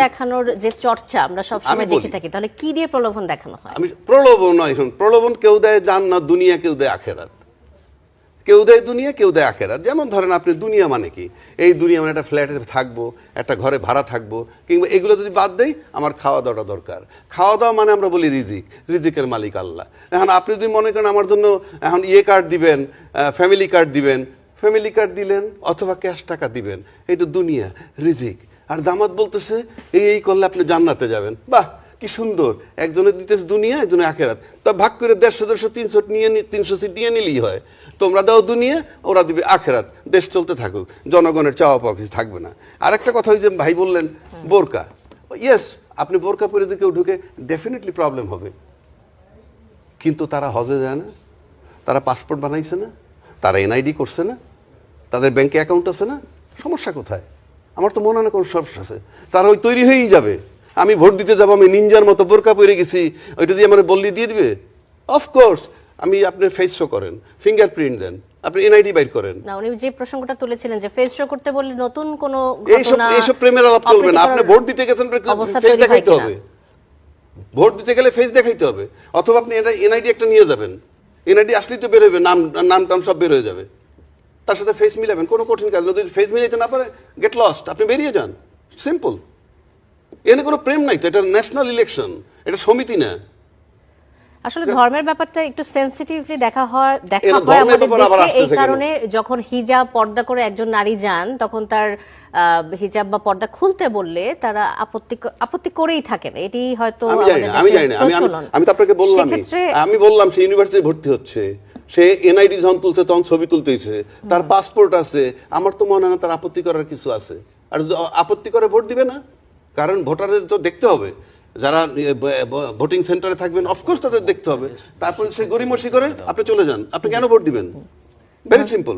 দেখানোর যে চর্চা আমরা সবসময় দেখে থাকি, তাহলে কি দিয়ে প্রলোভন দেখানো হয়? আমি প্রলোভন নয়, এখন প্রলোভন কেউ দেয় জান্নাত দুনিয়া, কেউ দেয় আখেরাত, কেউ দেয় দুনিয়া, কেউ দেয় আখেরাত। যেমন ধরেন আপনি দুনিয়া মানে কি, এই দুনিয়া মানে একটা ফ্ল্যাটে থাকবো, একটা ঘরে ভাড়া থাকবো, কিংবা এগুলো যদি বাদ দেই আমার খাওয়া দাওয়াটা দরকার। খাওয়া দাওয়া মানে আমরা বলি রিজিক, রিজিকের মালিক আল্লাহ। এখন আপনি যদি মনে করেন আমার জন্য এখন কার্ড দিবেন, ফ্যামিলি কার্ড দিবেন, ফ্যামিলি কার্ড দিলেন অথবা ক্যাশ টাকা দিবেন, এটা দুনিয়া, রিজিক। আর জামাত বলতেছে এই করলে আপনি জান্নাতে যাবেন। বাহ, কি সুন্দর! একজনের দিতেছে দুনিয়া, একজনের আখেরাত। তা ভাগ করে 150, 300 নিয়ে 300 সিট নিয়ে নিলেই হয়। তোমরা দাও দুনিয়া, ওরা দিবে আখেরাত, দেশ চলতে থাকুক, জনগণের চাওয়া পাওয়া কিছু থাকবে না। আর একটা কথা, ওই যে ভাই বললেন বোরকা, ইয়েস, আপনি বোরকা পরে যদি কেউ ঢুকে ডেফিনেটলি প্রবলেম হবে, কিন্তু তারা হজে যায় না, তারা পাসপোর্ট বানাইছে না, তারা এনআইডি করছে না, তাদের ব্যাংকে অ্যাকাউন্ট আছে না, সমস্যা কোথায়? আমার তো মনে হয় না কোনো সমস্যা আছে। তারা ওই তৈরি হয়েই যাবে, আমি ভোট দিতে যাবো, আমি নিনজার মতো বোরকা পরে গেছি, ওইটা দিয়ে আমার বললি দিয়ে দিবে? অফকোর্স। আমি আপনি ফেস শো করেন, ফিঙ্গারপ্রিন্ট দেন, আপনি এনআইডি বাইর করেন। না, উনি যে প্রসঙ্গটা তুলেছিলেন যে ফেস শো করতে বললে নতুন কোনো ঘটনা, এইসব প্রেমের আলাপ চলবে না। আপনি ভোট দিতে গেছেন, ফেস দেখাইতে হবে। ভোট দিতে গেলে ফেস দেখাইতে হবে, অথবা আপনি এনআইডি একটা নিয়ে যাবেন, এনআইডি আসলেই তো বের হবে, নাম টাম সব বের হয়ে যাবে, তার সাথে ফেস মিলাবেন, কোনো কঠিন কাজ। যদি ফেস মিলাইতে না পারে, গেট লস্ট, আপনি বেরিয়ে যান, সিম্পল। এখানে কোনো প্রেম নাই তো, এটা ন্যাশনাল ইলেকশন, এটা সমিতি না। আসলে ধর্মের ব্যাপারটা একটু সেনসিটিভলি দেখা হয় আমাদের দেশে, এই কারণে যখন হিজাব পর্দা করে একজন নারী যান, তখন তার হিজাব বা পর্দা খুলতে বললে তারা আপত্তি করেই থাকেন। এটি হয়তো আমি তো আপনাকে বললাম, আমি বললাম সে ইউনিভার্সিটি ভর্তি হচ্ছে, সে এনআইডি যখন তুলছে তখন ছবি তুলতেছে, তার পাসপোর্ট আছে, আমার তো মনে হয় না তার আপত্তি করার কিছু আছে। আর যদি আপত্তি করে ভোট দিবে না, কারণ ভোটারের তো দেখতে হবে, যারা ভোটিং সেন্টারে থাকবেন অফকোর্স তাদের দেখতে হবে। তারপরে সে গড়িমসি করে আপনি চলে যান, আপনি কেন ভোট দিবেন? Very simple.